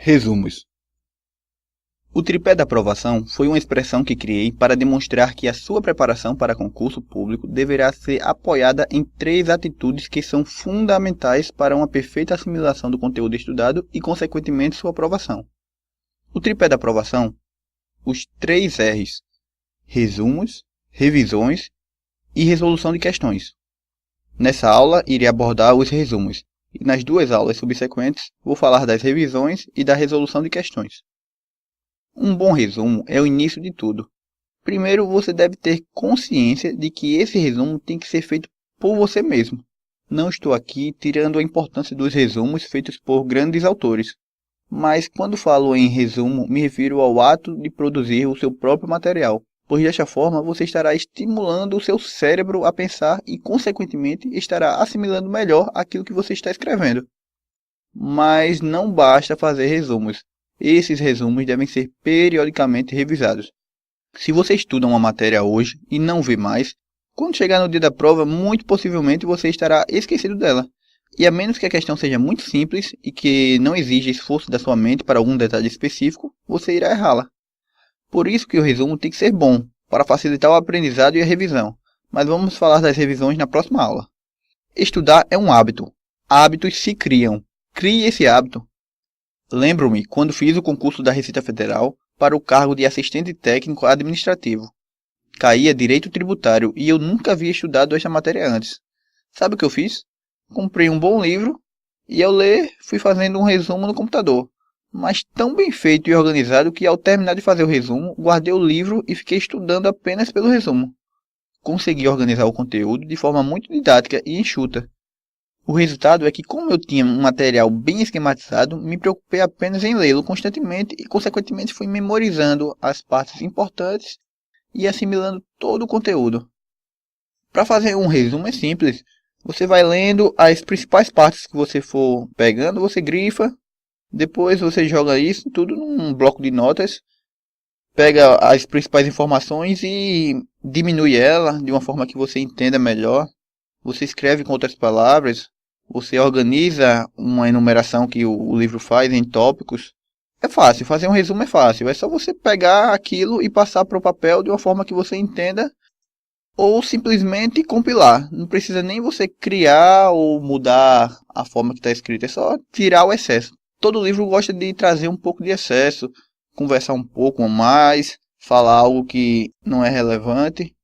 Resumos. O tripé da aprovação foi uma expressão que criei para demonstrar que a sua preparação para concurso público deverá ser apoiada em 3 atitudes que são fundamentais para uma perfeita assimilação do conteúdo estudado e, consequentemente, sua aprovação. O tripé da aprovação, os 3 R's: resumos, revisões e resolução de questões. Nessa aula, irei abordar os resumos, e nas 2 aulas subsequentes, vou falar das revisões e da resolução de questões. Um bom resumo é o início de tudo. Primeiro, você deve ter consciência de que esse resumo tem que ser feito por você mesmo. Não estou aqui tirando a importância dos resumos feitos por grandes autores, mas quando falo em resumo, me refiro ao ato de produzir o seu próprio material, pois desta forma você estará estimulando o seu cérebro a pensar e, consequentemente, estará assimilando melhor aquilo que você está escrevendo. Mas não basta fazer resumos. Esses resumos devem ser periodicamente revisados. Se você estuda uma matéria hoje e não vê mais, quando chegar no dia da prova, muito possivelmente você estará esquecido dela. E a menos que a questão seja muito simples e que não exija esforço da sua mente para algum detalhe específico, você irá errá-la. Por isso que o resumo tem que ser bom, para facilitar o aprendizado e a revisão. Mas vamos falar das revisões na próxima aula. Estudar é um hábito. Hábitos se criam. Crie esse hábito. Lembro-me quando fiz o concurso da Receita Federal para o cargo de assistente técnico administrativo. Caía direito tributário e eu nunca havia estudado esta matéria antes. Sabe o que eu fiz? Comprei um bom livro e ao ler fui fazendo um resumo no computador. Mas tão bem feito e organizado que ao terminar de fazer o resumo, guardei o livro e fiquei estudando apenas pelo resumo. Consegui organizar o conteúdo de forma muito didática e enxuta. O resultado é que, como eu tinha um material bem esquematizado, me preocupei apenas em lê-lo constantemente e, consequentemente, fui memorizando as partes importantes e assimilando todo o conteúdo. Para fazer um resumo é simples. Você vai lendo as principais partes que você for pegando, você grifa, depois você joga isso tudo num bloco de notas, pega as principais informações e diminui ela de uma forma que você entenda melhor. Você escreve com outras palavras, você organiza uma enumeração que o livro faz em tópicos. É fácil, fazer um resumo é fácil. É só você pegar aquilo e passar para o papel de uma forma que você entenda ou simplesmente compilar. Não precisa nem você criar ou mudar a forma que está escrito, é só tirar o excesso. Todo livro gosta de trazer um pouco de excesso, conversar um pouco mais, falar algo que não é relevante.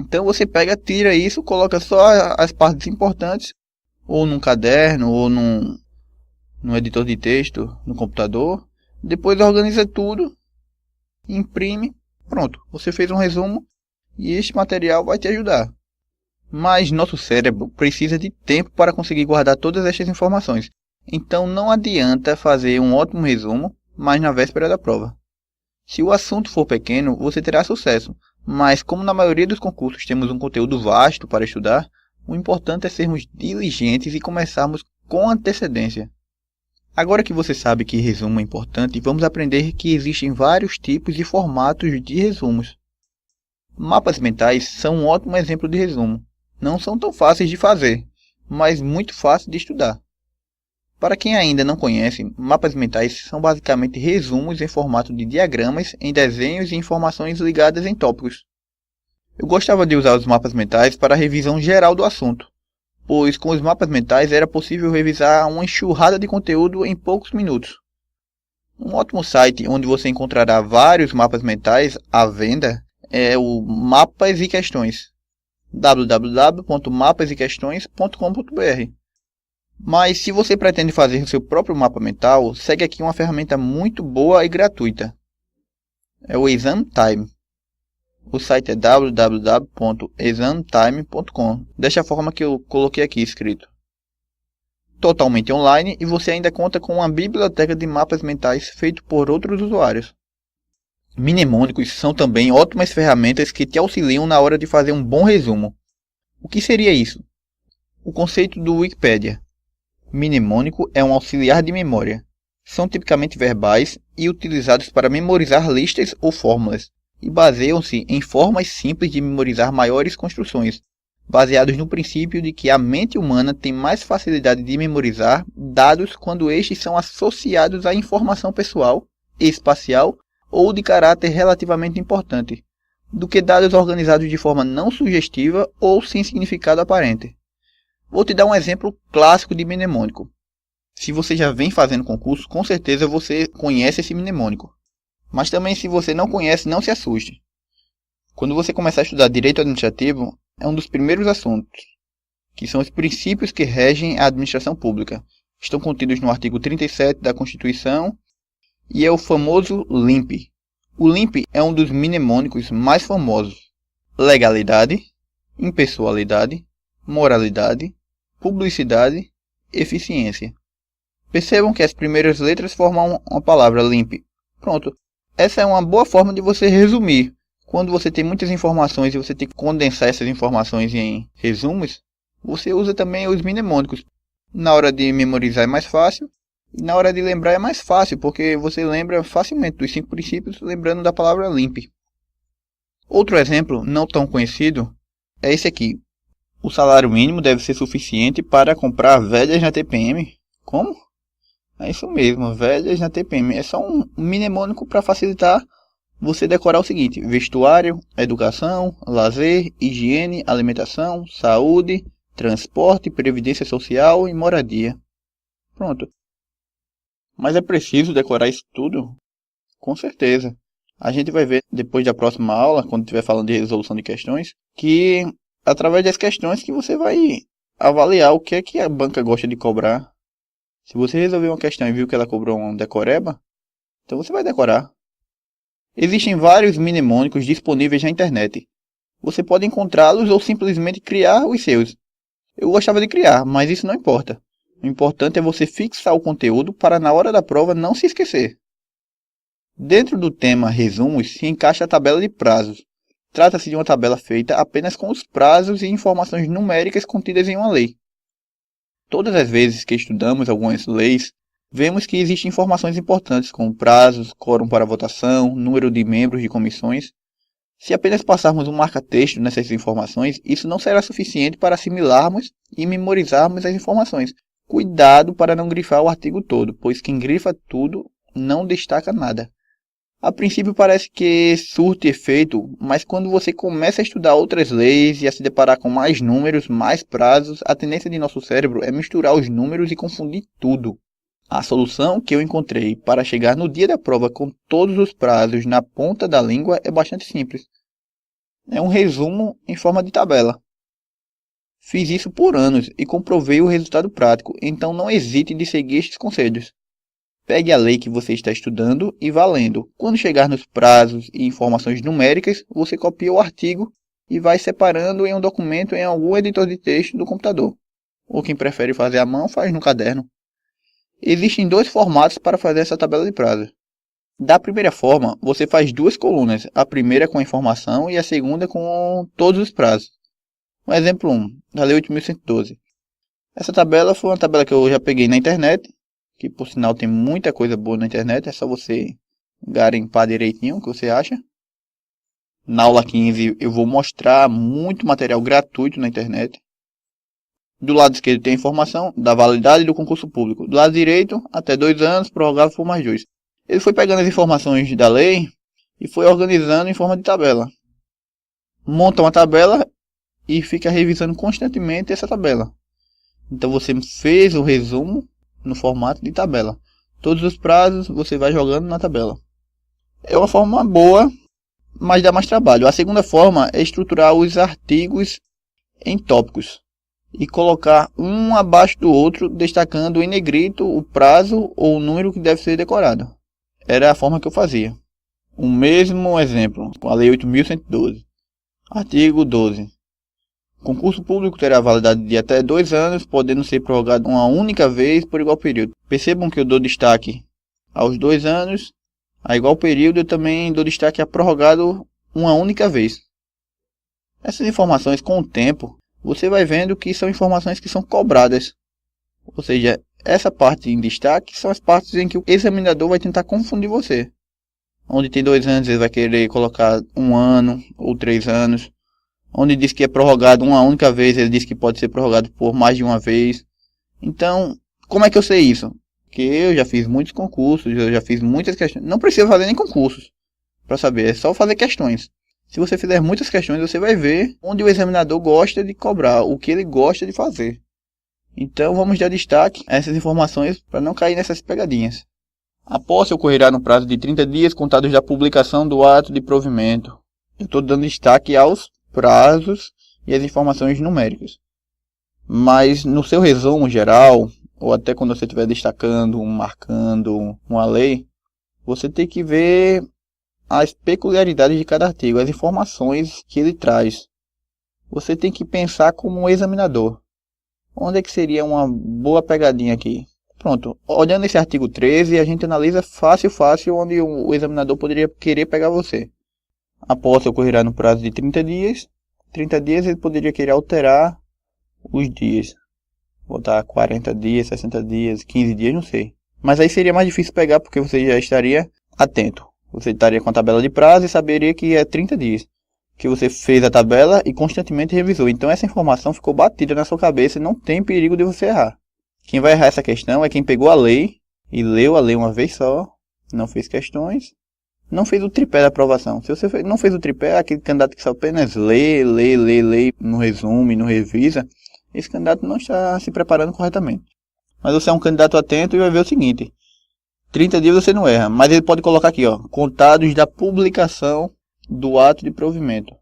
Então você pega, tira isso, coloca só as partes importantes, ou num caderno, ou num editor de texto, no computador. Depois organiza tudo, imprime, pronto. Você fez um resumo e este material vai te ajudar. Mas nosso cérebro precisa de tempo para conseguir guardar todas estas informações. Então não adianta fazer um ótimo resumo, mas na véspera da prova. Se o assunto for pequeno, você terá sucesso. Mas como na maioria dos concursos temos um conteúdo vasto para estudar, o importante é sermos diligentes e começarmos com antecedência. Agora que você sabe que resumo é importante, vamos aprender que existem vários tipos e formatos de resumos. Mapas mentais são um ótimo exemplo de resumo. Não são tão fáceis de fazer, mas muito fáceis de estudar. Para quem ainda não conhece, mapas mentais são basicamente resumos em formato de diagramas, em desenhos e informações ligadas em tópicos. Eu gostava de usar os mapas mentais para a revisão geral do assunto, pois com os mapas mentais era possível revisar uma enxurrada de conteúdo em poucos minutos. Um ótimo site onde você encontrará vários mapas mentais à venda é o Mapas e Questões, www.mapasequestões.com.br. Mas se você pretende fazer o seu próprio mapa mental, segue aqui uma ferramenta muito boa e gratuita. É o Examtime. O site é www.examtime.com, desta forma que eu coloquei aqui escrito. Totalmente online e você ainda conta com uma biblioteca de mapas mentais feito por outros usuários. Mnemônicos são também ótimas ferramentas que te auxiliam na hora de fazer um bom resumo. O que seria isso? O conceito do Wikipedia. Mnemônico é um auxiliar de memória. São tipicamente verbais e utilizados para memorizar listas ou fórmulas, e baseiam-se em formas simples de memorizar maiores construções. baseados no princípio de que a mente humana tem mais facilidade de memorizar dados quando estes são associados à informação pessoal, espacial ou de caráter relativamente importante, do que dados organizados de forma não sugestiva ou sem significado aparente. Vou te dar um exemplo clássico de mnemônico. Se você já vem fazendo concurso, com certeza você conhece esse mnemônico. Mas também, se você não conhece, não se assuste. Quando você começar a estudar direito administrativo, é um dos primeiros assuntos, que são os princípios que regem a administração pública. Estão contidos no artigo 37 da Constituição e é o famoso LIMP. O LIMP é um dos mnemônicos mais famosos. Legalidade, impessoalidade, moralidade, publicidade, eficiência. Percebam que as primeiras letras formam uma palavra LIMP. Pronto. Essa é uma boa forma de você resumir. Quando você tem muitas informações e você tem que condensar essas informações em resumos, você usa também os mnemônicos. Na hora de memorizar é mais fácil e na hora de lembrar é mais fácil, porque você lembra facilmente dos 5 princípios lembrando da palavra LIMP. Outro exemplo não tão conhecido é esse aqui. O salário mínimo deve ser suficiente para comprar velhas na TPM. Como? É isso mesmo, velhas na TPM. É só um mnemônico para facilitar você decorar o seguinte: vestuário, educação, lazer, higiene, alimentação, saúde, transporte, previdência social e moradia. Pronto. Mas é preciso decorar isso tudo? Com certeza. A gente vai ver depois da próxima aula, quando estiver falando de resolução de questões, que através das questões que você vai avaliar o que é que a banca gosta de cobrar. Se você resolver uma questão e viu que ela cobrou um decoreba, então você vai decorar. Existem vários mnemônicos disponíveis na internet. Você pode encontrá-los ou simplesmente criar os seus. Eu gostava de criar, mas isso não importa. O importante é você fixar o conteúdo para na hora da prova não se esquecer. Dentro do tema resumos se encaixa a tabela de prazos. Trata-se de uma tabela feita apenas com os prazos e informações numéricas contidas em uma lei. Todas as vezes que estudamos algumas leis, vemos que existem informações importantes como prazos, quórum para votação, número de membros de comissões. Se apenas passarmos um marca-texto nessas informações, isso não será suficiente para assimilarmos e memorizarmos as informações. Cuidado para não grifar o artigo todo, pois quem grifa tudo não destaca nada. A princípio parece que surte efeito, mas quando você começa a estudar outras leis e a se deparar com mais números, mais prazos, a tendência de nosso cérebro é misturar os números e confundir tudo. A solução que eu encontrei para chegar no dia da prova com todos os prazos na ponta da língua é bastante simples. É um resumo em forma de tabela. Fiz isso por anos e comprovei o resultado prático, então não hesite de seguir estes conselhos. Pegue a lei que você está estudando e vá lendo. Quando chegar nos prazos e informações numéricas, você copia o artigo e vai separando em um documento em algum editor de texto do computador. Ou quem prefere fazer à mão, faz no caderno. Existem 2 formatos para fazer essa tabela de prazos. Da primeira forma, você faz 2 colunas, a primeira com a informação e a segunda com todos os prazos. Um exemplo 1, da Lei 8.112. Essa tabela foi uma tabela que eu já peguei na internet, que por sinal tem muita coisa boa na internet, é só você garimpar direitinho o que você acha. Na aula 15 eu vou mostrar muito material gratuito na internet. Do lado esquerdo tem a informação da validade do concurso público. Do lado direito, até 2 anos, prorrogável por mais 2. Ele foi pegando as informações da lei e foi organizando em forma de tabela. Monta uma tabela e fica revisando constantemente essa tabela. Então você fez o resumo no formato de tabela. Todos os prazos você vai jogando na tabela. É uma forma boa, mas dá mais trabalho. A segunda forma é estruturar os artigos em tópicos e colocar um abaixo do outro, destacando em negrito o prazo ou o número que deve ser decorado. Era a forma que eu fazia. O mesmo exemplo, com a Lei 8.112. Artigo 12. O concurso público terá validade de até 2 anos, podendo ser prorrogado uma única vez por igual período. Percebam que eu dou destaque aos 2 anos, a igual período eu também dou destaque a prorrogado uma única vez. Essas informações, com o tempo, você vai vendo que são informações que são cobradas. Ou seja, essa parte em destaque são as partes em que o examinador vai tentar confundir você. Onde tem 2 anos ele vai querer colocar 1 ano ou 3 anos. onde diz que é prorrogado uma única vez, ele diz que pode ser prorrogado por mais de uma vez. Então, como é que eu sei isso? Porque eu já fiz muitos concursos, eu já fiz muitas questões. Não precisa fazer nem concursos para saber, é só fazer questões. Se você fizer muitas questões, você vai ver onde o examinador gosta de cobrar, o que ele gosta de fazer. Então, vamos dar destaque a essas informações para não cair nessas pegadinhas. A posse ocorrerá no prazo de 30 dias contados da publicação do ato de provimento. Eu estou dando destaque aos prazos e as informações numéricas. Mas no seu resumo geral, ou até quando você estiver destacando, marcando uma lei, você tem que ver as peculiaridades de cada artigo, as informações que ele traz. Você tem que pensar como um examinador. Onde é que seria uma boa pegadinha aqui? Pronto, olhando esse artigo 13, a gente analisa fácil onde o examinador poderia querer pegar você. A posse ocorrerá no prazo de 30 dias. 30 dias ele poderia querer alterar os dias. Botar 40 dias, 60 dias, 15 dias, não sei. Mas aí seria mais difícil pegar porque você já estaria atento. Você estaria com a tabela de prazo e saberia que é 30 dias. Que você fez a tabela e constantemente revisou. Então essa informação ficou batida na sua cabeça e não tem perigo de você errar. Quem vai errar essa questão é quem pegou a lei e leu a lei uma vez só, não fez questões, não fez o tripé da aprovação. Se você não fez o tripé, aquele candidato que só apenas lê, não resume, não revisa, esse candidato não está se preparando corretamente. Mas você é um candidato atento e vai ver o seguinte: 30 dias você não erra, mas ele pode colocar aqui, ó, contados da publicação do ato de provimento.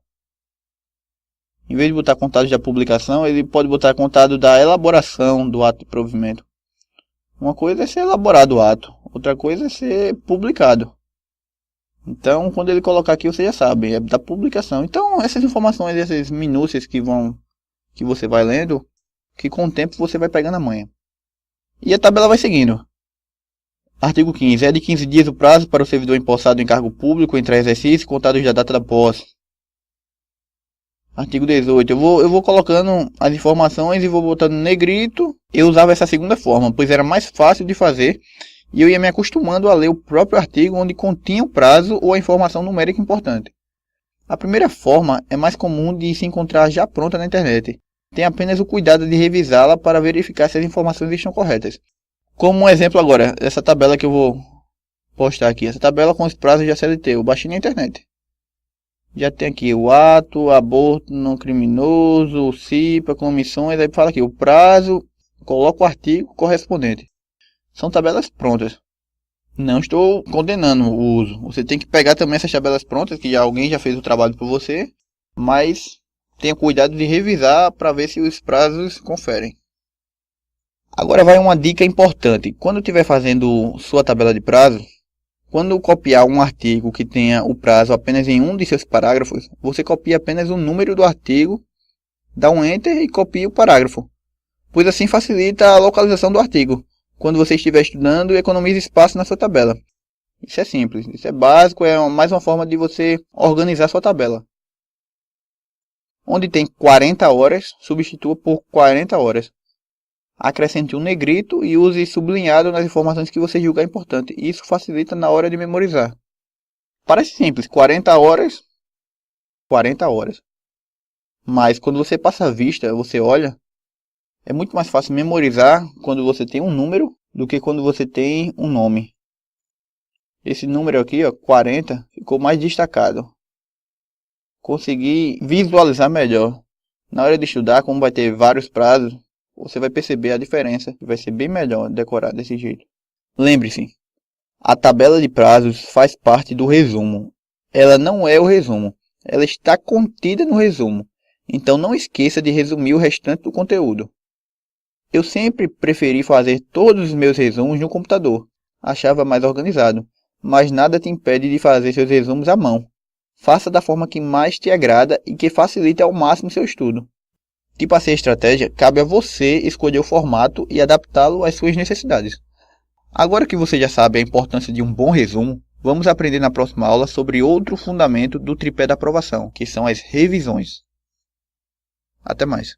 Em vez de botar contados da publicação, ele pode botar contado da elaboração do ato de provimento. Uma coisa é ser elaborado o ato, outra coisa é ser publicado. Então, quando ele colocar aqui, você já sabe, é da publicação. Então, essas informações, essas minúcias que você vai lendo, que com o tempo você vai pegando a manha. E a tabela vai seguindo. Artigo 15. É de 15 dias o prazo para o servidor empossado em cargo público entrar em exercício, contados da data da posse. Artigo 18. Eu vou colocando as informações e vou botando negrito. Eu usava essa segunda forma, pois era mais fácil de fazer e eu ia me acostumando a ler o próprio artigo onde continha o prazo ou a informação numérica importante. A primeira forma é mais comum de se encontrar já pronta na internet. Tem apenas o cuidado de revisá-la para verificar se as informações estão corretas. Como um exemplo agora, essa tabela que eu vou postar aqui. Essa tabela com os prazos da CLT, eu baixei na internet. Já tem aqui o ato, aborto não criminoso, o CIPA, comissões, aí fala aqui o prazo, coloca o artigo correspondente. São tabelas prontas. Não estou condenando o uso. Você tem que pegar também essas tabelas prontas, que alguém já fez o trabalho por você, mas tenha cuidado de revisar para ver se os prazos conferem. Agora vai uma dica importante. Quando estiver fazendo sua tabela de prazo, quando copiar um artigo que tenha o prazo apenas em um de seus parágrafos, você copia apenas o número do artigo, dá um Enter e copia o parágrafo, pois assim facilita a localização do artigo, quando você estiver estudando e economiza espaço na sua tabela. Isso é simples, isso é básico, é mais uma forma de você organizar sua tabela. Onde tem 40 horas, substitua por 40 horas. Acrescente um negrito e use sublinhado nas informações que você julgar importante. Isso facilita na hora de memorizar. Parece simples, 40 horas. Mas quando você passa a vista, você olha, é muito mais fácil memorizar quando você tem um número do que quando você tem um nome. Esse número aqui, ó, 40, ficou mais destacado. Consegui visualizar melhor. Na hora de estudar, como vai ter vários prazos, você vai perceber a diferença e vai ser bem melhor decorar desse jeito. Lembre-se, a tabela de prazos faz parte do resumo. Ela não é o resumo, ela está contida no resumo. Então não esqueça de resumir o restante do conteúdo. Eu sempre preferi fazer todos os meus resumos no computador. Achava mais organizado, mas nada te impede de fazer seus resumos à mão. Faça da forma que mais te agrada e que facilite ao máximo seu estudo. Te passei a estratégia, cabe a você escolher o formato e adaptá-lo às suas necessidades. Agora que você já sabe a importância de um bom resumo, vamos aprender na próxima aula sobre outro fundamento do tripé da aprovação, que são as revisões. Até mais.